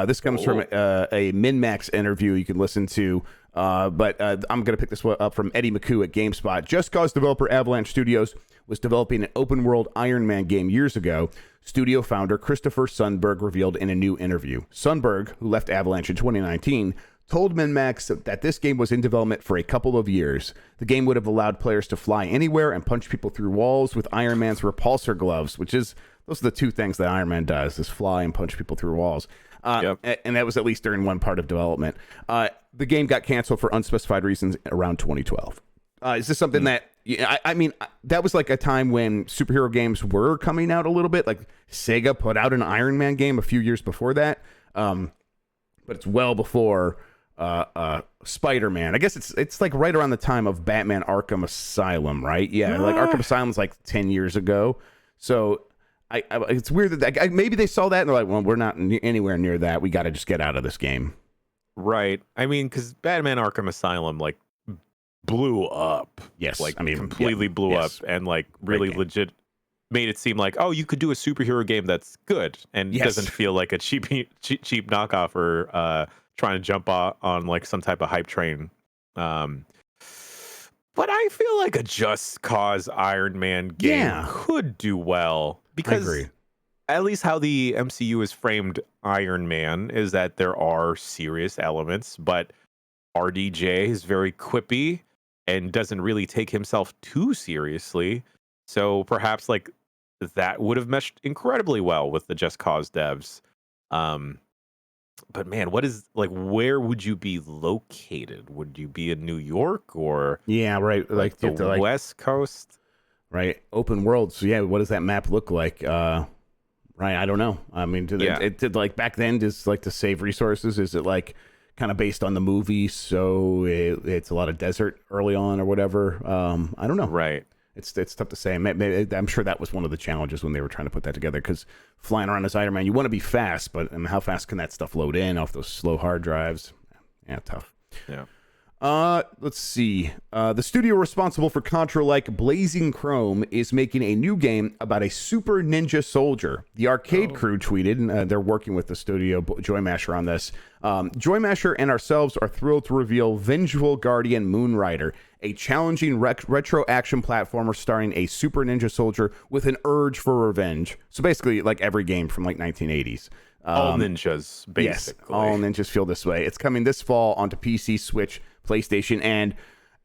This comes from a Min-Max interview you can listen to. But I'm going to pick this one up from Eddie McCoo at GameSpot. Just Cause developer Avalanche Studios was developing an open-world Iron Man game years ago. Studio founder Christopher Sundberg revealed in a new interview. Sundberg, who left Avalanche in 2019, told Min-Max that this game was in development for a couple of years. The game would have allowed players to fly anywhere and punch people through walls with Iron Man's repulsor gloves, those are the two things that Iron Man does, is fly and punch people through walls. And that was at least during one part of development. The game got canceled for unspecified reasons around 2012. Is this something that, I mean, that was like a time when superhero games were coming out a little bit. Like Sega put out an Iron Man game a few years before that. But it's well before Spider-Man. I guess it's like right around the time of Batman Arkham Asylum, right? Yeah, like Arkham Asylum's like 10 years ago. So it's weird that maybe they saw that and they're like, well, we're not anywhere near that. We got to just get out of this game. Right. I mean, because Batman Arkham Asylum like blew up. Yes. Like, I mean, completely blew up and like really legit made it seem like, oh, you could do a superhero game that's good and Yes. doesn't feel like a cheap knockoff or trying to jump on like some type of hype train. But I feel like a Just Cause Iron Man game could do well because at least how the MCU has framed Iron Man is that there are serious elements, but RDJ is very quippy and doesn't really take himself too seriously. So perhaps like that would have meshed incredibly well with the Just Cause devs. But man, where would you be located? Would you be in New York or like the West Coast? Right, open world. So yeah, what does that map look like? Right, I don't know. I mean, did like back then, just like to save resources? Is it like kind of based on the movie? So it's a lot of desert early on or whatever. I don't know. Right. It's tough to say. Maybe, I'm sure that was one of the challenges when they were trying to put that together, because flying around as Iron Man, you want to be fast, but how fast can that stuff load in off those slow hard drives? Yeah, tough. Yeah. Let's see. The studio responsible for Contra-like Blazing Chrome is making a new game about a super ninja soldier. The Arcade crew tweeted, and they're working with the studio Joymasher on this. Joymasher and ourselves are thrilled to reveal Vengeful Guardian Moonrider, a challenging retro action platformer starring a super ninja soldier with an urge for revenge. So basically, like every game from like 1980s. All ninjas, basically. Yes, all ninjas feel this way. It's coming this fall onto PC, Switch, PlayStation, and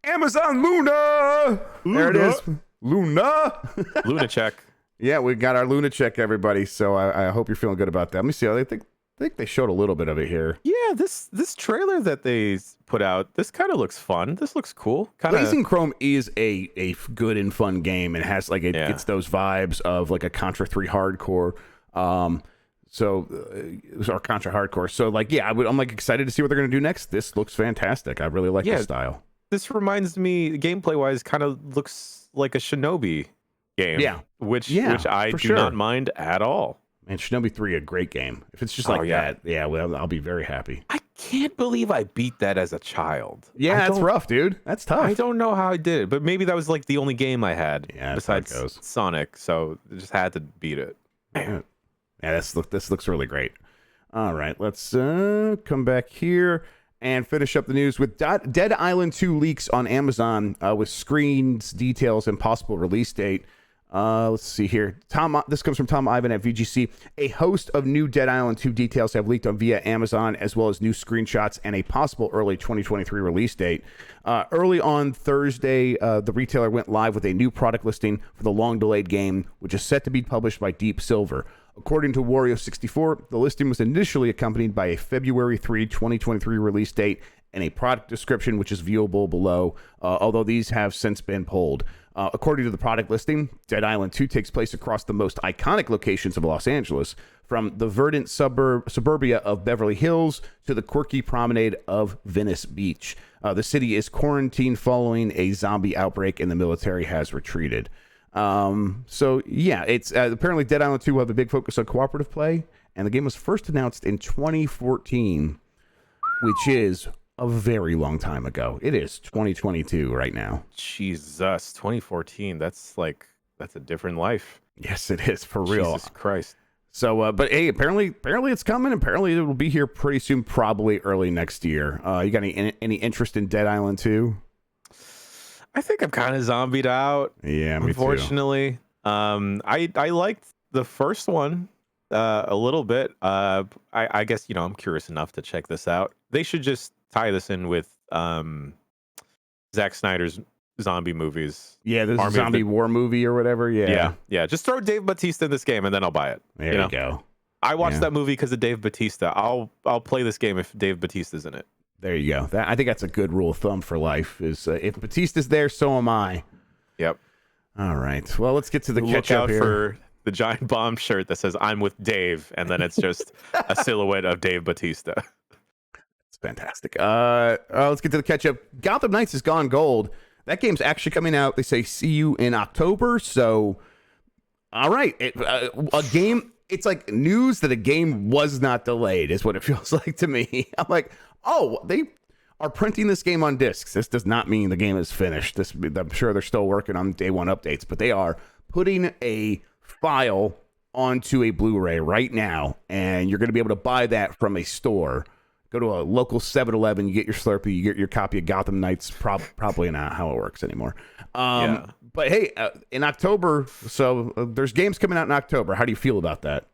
Amazon Luna. There it is. Luna check. Yeah, we got our Luna check, everybody. So I hope you're feeling good about that. Let me see. I think they showed a little bit of it here. Yeah, this trailer that they put out, this kind of looks fun. This looks cool. Blazing Chrome is a good and fun game. It has like it's those vibes of like a Contra 3 hardcore. Or Contra hardcore. So like, yeah, I'm like excited to see what they're going to do next. This looks fantastic. I really like the style. This reminds me, gameplay wise, kind of looks like a Shinobi game. Yeah, which I do not mind at all. Man, Shinobi 3, a great game. If it's just that, well, I'll be very happy. I can't believe I beat that as a child. Yeah, that's rough, dude. That's tough. I don't know how I did it, but maybe that was like the only game I had besides Sonic, so I just had to beat it. Man. Yeah, this looks really great. All right, let's come back here and finish up the news with Dead Island 2 leaks on Amazon with screens, details, and possible release date. Let's see here. This comes from Tom Ivan at VGC. A host of new Dead Island 2 details have leaked on via Amazon, as well as new screenshots and a possible early 2023 release date. Early on Thursday, the retailer went live with a new product listing for the long-delayed game, which is set to be published by Deep Silver. According to Wario64, the listing was initially accompanied by a February 3, 2023 release date and a product description, which is viewable below, although these have since been pulled. According to the product listing, Dead Island 2 takes place across the most iconic locations of Los Angeles, from the verdant suburbia of Beverly Hills to the quirky promenade of Venice Beach. The city is quarantined following a zombie outbreak, and the military has retreated. So yeah, it's apparently Dead Island 2 will have a big focus on cooperative play, and the game was first announced in 2014, which is a very long time ago. It is 2022 right now. Jesus, 2014. That's a different life. Yes, it is, for real. Jesus Christ. So, but hey, apparently it's coming. Apparently it will be here pretty soon, probably early next year. You got any interest in Dead Island 2? I think I'm kind of zombied out. Yeah, me unfortunately. Too. I liked the first one a little bit. I guess I'm curious enough to check this out. They should just tie this in with Zack Snyder's zombie movies. Yeah, this is zombie war movie or whatever. Yeah. Just throw Dave Bautista in this game and then I'll buy it. There you go. I watched that movie because of Dave Bautista. I'll play this game if Dave Bautista's in it. There you go. I think that's a good rule of thumb for life. Is if Batista's there, so am I. Yep. All right. Well, let's get to the catch up here. For the giant bomb shirt that says "I'm with Dave," and then it's just a silhouette of Dave Bautista. It's fantastic. Let's get to the catch up. Gotham Knights has gone gold. That game's actually coming out. They say see you in October. So, all right, a game. It's like news that a game was not delayed is what it feels like to me. I'm like, oh, they are printing this game on discs. This does not mean the game is finished. I'm sure they're still working on day one updates, but they are putting a file onto a Blu-ray right now, and you're going to be able to buy that from a store. Go to a local 7-Eleven, you get your Slurpee, you get your copy of Gotham Knights. Probably not how it works anymore. But hey, in October, so there's games coming out in October. How do you feel about that?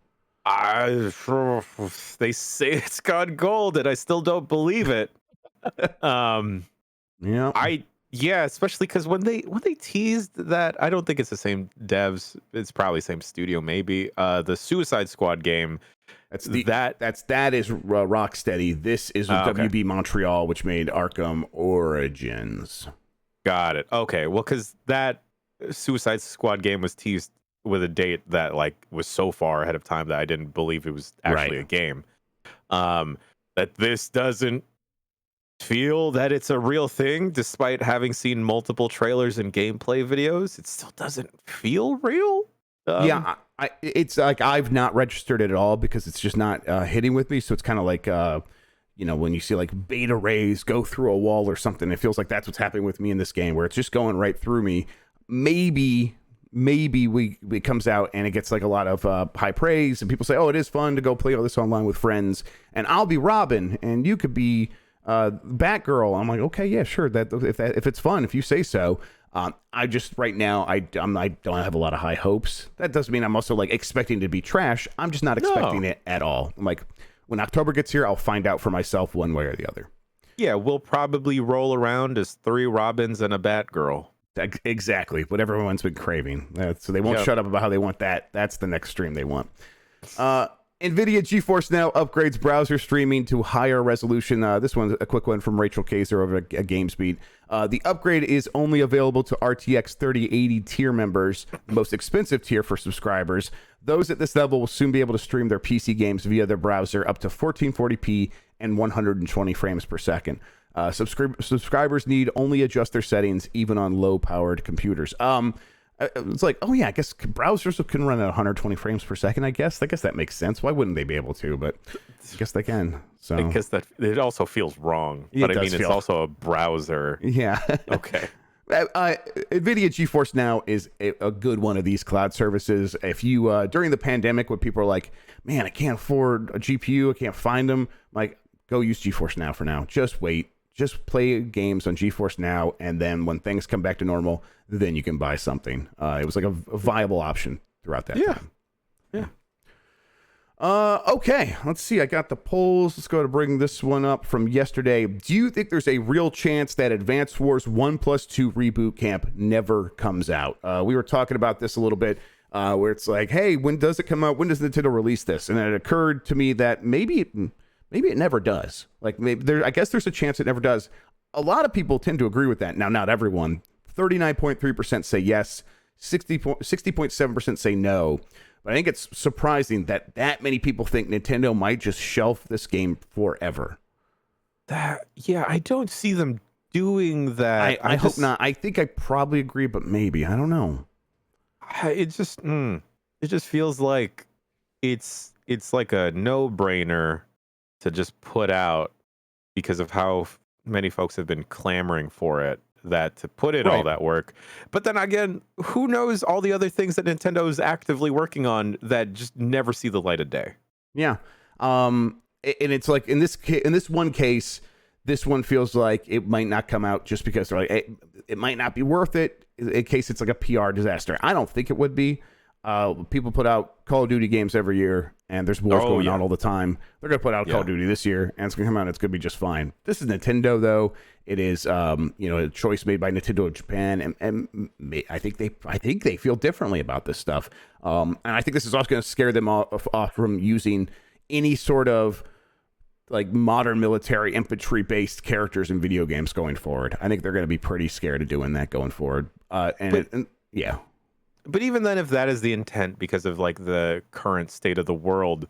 They say it's gone gold, and I still don't believe it. Especially because when they teased that, I don't think it's the same devs. It's probably same studio, maybe. The Suicide Squad game. That is Rocksteady. This is WB Montreal, which made Arkham Origins. Got it. Okay, well, because that Suicide Squad game was teased with a date that was so far ahead of time that I didn't believe it was actually a game. That this doesn't feel that it's a real thing, despite having seen multiple trailers and gameplay videos. It still doesn't feel real. It's like I've not registered it at all because it's just not hitting with me. So it's kind of like when you see like beta rays go through a wall or something, it feels like that's what's happening with me in this game, where it's just going right through me. Maybe it comes out and it gets like a lot of high praise, and people say, oh, it is fun to go play all this online with friends, and I'll be Robin and you could be Batgirl. I'm like, okay, yeah, sure. If it's fun, if you say so. I just right now I don't have a lot of high hopes. That doesn't mean I'm also like expecting to be trash. I'm just not expecting it at all. I'm like, when October gets here, I'll find out for myself one way or the other. Yeah, we'll probably roll around as 3 Robins and a Batgirl. Exactly what everyone's been craving. So they won't shut up about how they want that. That's the next stream they want. NVIDIA GeForce Now upgrades browser streaming to higher resolution. This one's a quick one from Rachel Kaiser over at GameSpeed. The upgrade is only available to RTX 3080 tier members, the most expensive tier for subscribers. Those at this level will soon be able to stream their PC games via their browser up to 1440p and 120 frames per second. Subscribers need only adjust their settings even on low-powered computers. It's like, oh yeah, I guess browsers can run at 120 frames per second. I guess that makes sense. Why wouldn't they be able to? But I guess they can. So because that it also feels wrong. But I mean, it's also a browser. Yeah. Okay. NVIDIA GeForce Now is a good one of these cloud services. If you during the pandemic, when people are like, man, I can't afford a GPU, I can't find them, like, go use GeForce Now for now. Just wait. Just play games on GeForce Now, and then when things come back to normal, then you can buy something. It was like a viable option throughout that time. Yeah. Okay, let's see. I got the polls. Let's go to bring this one up from yesterday. Do you think there's a real chance that Advance Wars 1+2 Reboot Camp never comes out? We were talking about this a little bit, where it's like, hey, when does it come out? When does Nintendo release this? And it occurred to me that maybe it never does. Like, I guess there's a chance it never does. A lot of people tend to agree with that. Now, not everyone. 39.3% say yes. 60.7% say no. But I think it's surprising that many people think Nintendo might just shelf this game forever. I don't see them doing that. I hope not. I think I probably agree, but maybe. I don't know. It just feels like it's like a no-brainer to just put out, because of how many folks have been clamoring for it, that to put in all that work. But then again, who knows all the other things that Nintendo is actively working on that just never see the light of day. Yeah. And it's like in this one case, this one feels like it might not come out just because they're like, it might not be worth it in case it's like a PR disaster. I don't think it would be. People put out Call of Duty games every year, and there's wars going on all the time. They're going to put out Call of Duty this year, and it's going to come out, and it's going to be just fine. This is Nintendo, though. It is, a choice made by Nintendo Japan, and I think they feel differently about this stuff. And I think this is also going to scare them off from using any sort of like modern military infantry-based characters in video games going forward. I think they're going to be pretty scared of doing that going forward. Yeah. But even then, if that is the intent, because of like the current state of the world,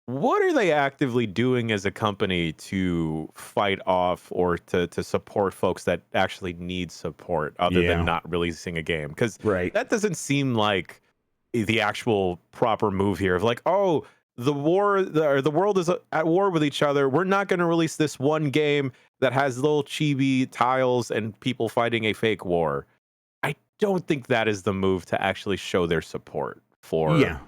what are they actively doing as a company to fight off or to support folks that actually need support other than not releasing a game? Because that doesn't seem like the actual proper move here of like, oh, the world is at war with each other. We're not going to release this one game that has little chibi tiles and people fighting a fake war. Don't think that is the move to actually show their support for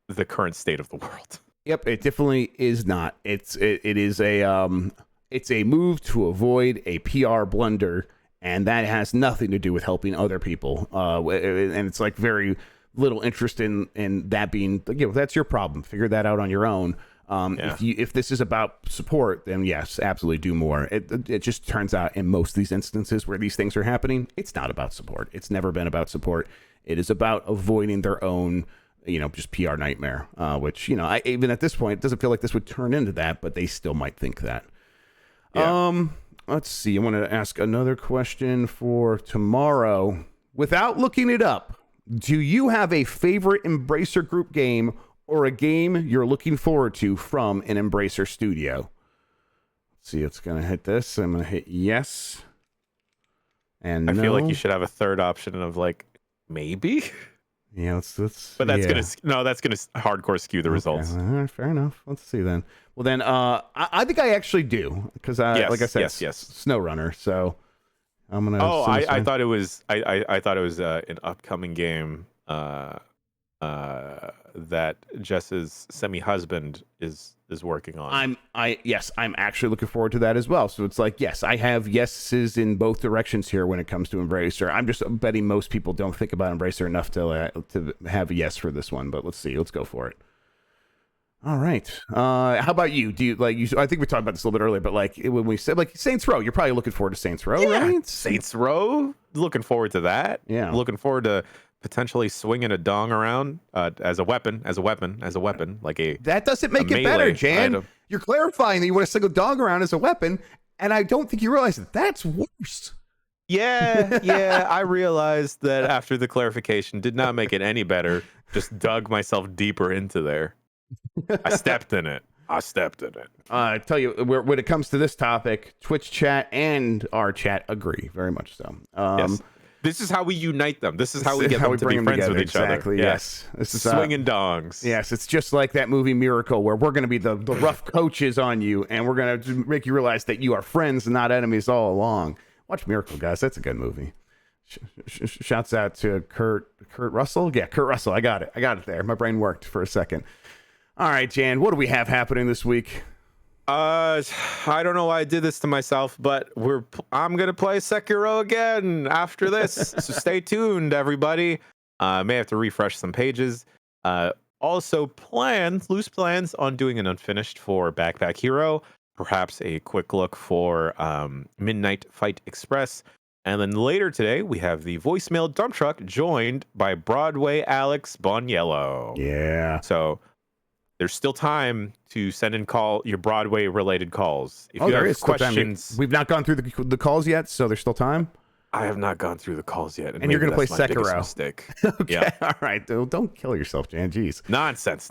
the current state of the world. Yep, it definitely is not. It is a move to avoid a PR blunder, and that has nothing to do with helping other people. And it's like very little interest in that being, that's your problem. Figure that out on your own. If this is about support, then yes, absolutely do more. It just turns out in most of these instances where these things are happening, it's not about support. It's never been about support. It is about avoiding their own, just PR nightmare, which, even at this point, it doesn't feel like this would turn into that, but they still might think that. Yeah. Let's see. I want to ask another question for tomorrow. Without looking it up, do you have a favorite Embracer Group game or a game you're looking forward to from an Embracer studio? Let's see. It's going to hit this. I'm going to hit yes. And I feel like you should have a third option of like, maybe. Yeah, let's. But that's gonna hardcore skew the results. All right, fair enough. Let's see then. Well, then, I think I actually do because, like I said, SnowRunner. So I'm gonna. Oh, I thought it was. I thought it was an upcoming game that Jess's semi-husband is working on. I'm actually looking forward to that as well. So it's like, yes, I have yeses in both directions here when it comes to Embracer. I'm just betting most people don't think about Embracer enough to have a yes for this one, but let's see. Let's go for it. All right. How about you? Do you I think we talked about this a little bit earlier, but like when we said like Saints Row, you're probably looking forward to Saints Row, right? Saints Row, looking forward to that. Yeah. Looking forward to potentially swinging a dong around as a weapon, like a. That doesn't make it better, Jan. Item. You're clarifying that you want to swing a dong around as a weapon, and I don't think you realize that that's worse. Yeah, I realized that after the clarification, did not make it any better. Just dug myself deeper into there. I stepped in it. I tell you, when it comes to this topic, Twitch chat and our chat agree very much so. Yes. This is how we unite them. This is how we get them to be friends with each other. Exactly, yes. This is swinging dongs. Yes, it's just like that movie Miracle, where we're going to be the rough coaches on you, and we're going to make you realize that you are friends and not enemies all along. Watch Miracle, guys. That's a good movie. Shouts out to Kurt Russell. Yeah, Kurt Russell. I got it there. My brain worked for a second. All right, Jan, what do we have happening this week? I don't know why I did this to myself, but I'm gonna play Sekiro again after this. So stay tuned, everybody. May have to refresh some pages. Also, loose plans on doing an unfinished for Backpack Hero. Perhaps a quick look for Midnight Fight Express. And then later today, we have the voicemail dump truck joined by Broadway Alex Boniello. Yeah. So there's still time to send in your Broadway related calls. If you have questions, we've not gone through the calls yet, so there's still time. I have not gone through the calls yet, and you're going to play Sekiro. Mistake. Okay, yeah. All right. Don't kill yourself, Jan. Jeez. Nonsense.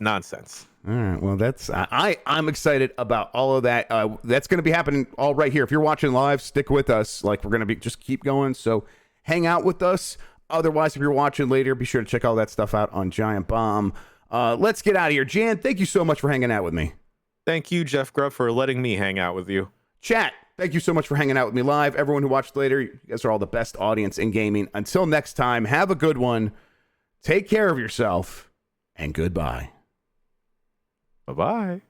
All right. Well, that's I'm excited about all of that. That's going to be happening all right here. If you're watching live, stick with us. Like we're going to just keep going. So hang out with us. Otherwise, if you're watching later, be sure to check all that stuff out on Giant Bomb. Let's get out of here. Jan, thank you so much for hanging out with me. Thank you, Jeff Grubb, for letting me hang out with you. Chat, thank you so much for hanging out with me live. Everyone who watched later, you guys are all the best audience in gaming. Until next time, have a good one. Take care of yourself, and goodbye. Bye-bye.